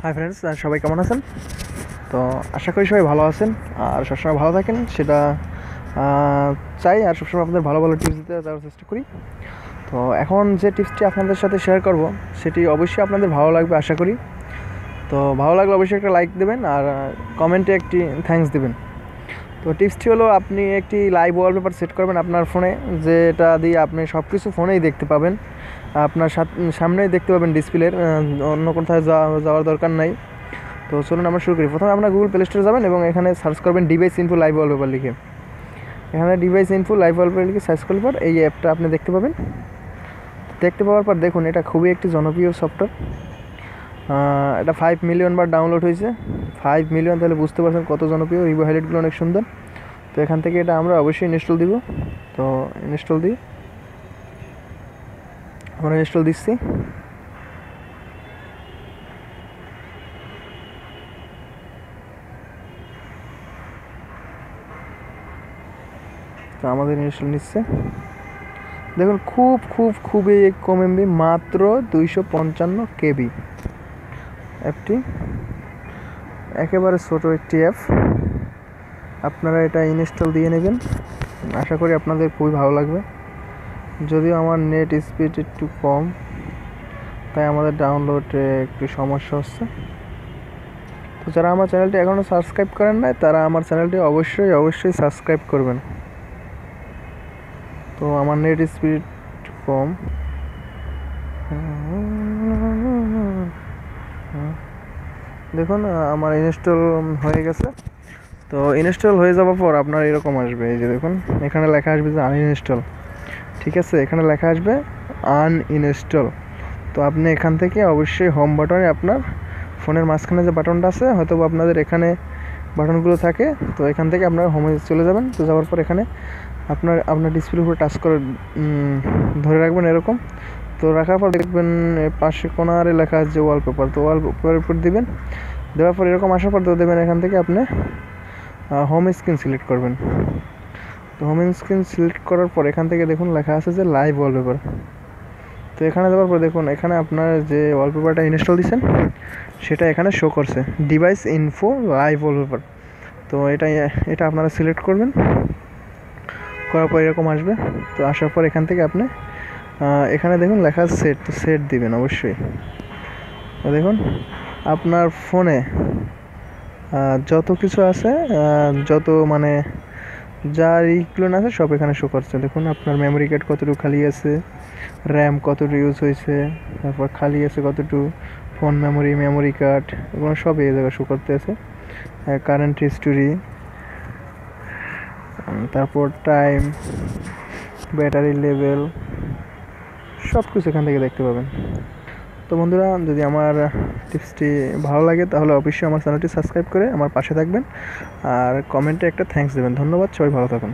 Hi friends, সবাই কেমন আছেন? তো আশা করি সবাই ভালো আছেন আর সবসময় ভালো থাকেন, সেটা চাই। আর সবসময় আপনাদের ভালো ভালো টিপস দিতে দেওয়ার চেষ্টা করি। তো এখন যে টিপসটি আপনাদের সাথে শেয়ার করব সেটি অবশ্যই আপনাদের ভালো লাগবে আশা করি। তো ভালো লাগলে অবশ্যই একটা লাইক দেবেন আর কমেন্টে একটি থ্যাঙ্কস দেবেন। তো টিপসটি হলো, আপনি একটি লাইভ ওয়ালপেপার সেট করবেন আপনার ফোনে, যেটা দিয়ে আপনি সব কিছু ফোনেই দেখতে পাবেন, আপনার সামনেই দেখতে পাবেন ডিসপ্লের, অন্য কোথাও যাওয়ার দরকার নাই। তো চলুন আমরা শুরু করি। প্রথমে আপনার গুগল প্লে স্টোরে যাবেন এবং এখানে সার্চ করবেন ডিভাইস ইনফো লাইভ ওয়ালপেপার লিখে। এখানে ডিভাইস ইনফো লাইভ ওয়ালপেপার লিখে সার্চ করলে পর এই অ্যাপটা আপনি দেখতে পাবেন। দেখতে পাওয়ার পর দেখুন, এটা খুবই একটি জনপ্রিয় সফটওয়্যার। এটা 5 মিলিয়ন বার ডাউনলোড হয়েছে। 5 মিলিয়ন, তাহলে বুঝতে পারছেন কত জনপ্রিয়। রিভিউ হাইলাইটগুলো অনেক সুন্দর। তো এখান থেকে এটা আমরা অবশ্যই ইনস্টল দিব। তো ইনস্টল দিই, আমরা ইনস্টল দিচ্ছি। তো আমাদের ইনস্টল নিচ্ছে। দেখুন খুবই কম এমবি, মাত্র 255 কেবি। অ্যাপটি একেবারে ছোট একটি অ্যাপ। আপনারা এটা ইনস্টল দিয়ে নেবেন, আশা করি আপনাদের খুবই ভালো লাগবে। যদিও আমার নেট স্পিড একটু কম, তাই আমাদের ডাউনলোডে একটু সমস্যা হচ্ছে। তো যারা আমার চ্যানেলটি এখনও সাবস্ক্রাইব করেন নাই, তারা আমার চ্যানেলটি অবশ্যই সাবস্ক্রাইব করবেন। তো আমার নেট স্পিড কম। দেখুন আমার ইনস্টল হয়ে গেছে। তো ইনস্টল হয়ে যাওয়ার পর আপনার এরকম আসবে, এই যে দেখুন এখানে লেখা আসবে যে আনইনস্টল। ঠিক আছে, এখানে লেখা আসবে আনইনস্টল। তো আপনি এখান থেকে অবশ্যই হোম বাটনে, আপনার ফোনের মাঝখানে যে বাটনটা আছে, হয়তো আপনাদের এখানে বাটনগুলো থাকে, তো এখান থেকে আপনার হোমে চলে যাবেন। তো যাওয়ার পর এখানে আপনার ডিসপ্লের উপরে টাচ করে ধরে রাখবেন এরকম। তো রাখার পর দেখবেন পাশে কোণারে লেখা আছে যে ওয়ালপেপার। তো ওয়ালপেপারের উপর দিবেন। দেওয়ার পর এরকম আসার পর তো দেবেন, এখান থেকে আপনি হোম স্ক্রিন সিলেক্ট করবেন। তো হোম স্ক্রিন সিলেক্ট করার পর এখান থেকে দেখুন লেখা আছে যে লাইভ ওয়ালপেপার। তো এখানে দেওয়ার পর দেখুন, এখানে আপনার যে ওয়ালপেপারটা ইনস্টল দিয়েছেন সেটা এখানে শো করছে, ডিভাইস ইনফো লাইভ ওয়ালপেপার। তো এটা আপনারা সিলেক্ট করবেন। করার পর এরকম আসবে। তো আসার পর এখান থেকে আপনি এখানে দেখুন লেখা সেট, তো সেট দিবেন অবশ্যই। তো দেখুন আপনার ফোনে যত কিছু আছে, যত মানে যার ইগুলো আছে সব এখানে শো করছে। দেখুন আপনার মেমোরি কার্ড কতটুকু খালি আছে, র্যাম কতটুকু ইউজ হয়েছে, তারপর খালি আছে কতটুকু, ফোন মেমোরি কার্ড, এগুলো সব এই জায়গায় শো করতে আছে। কারেন্ট হিস্টোরি, তারপর টাইম, ব্যাটারি লেভেল, সব কিছু এখান থেকে দেখতে পাবেন। তো বন্ধুরা, যদি আমার টিপসটি ভালো লাগে তাহলে অবশ্যই আমার চ্যানেলটি সাবস্ক্রাইব করে আমার পাশে থাকবেন আর কমেন্টে একটা থ্যাঙ্কস দেবেন। ধন্যবাদ, সবাই ভালো থাকুন।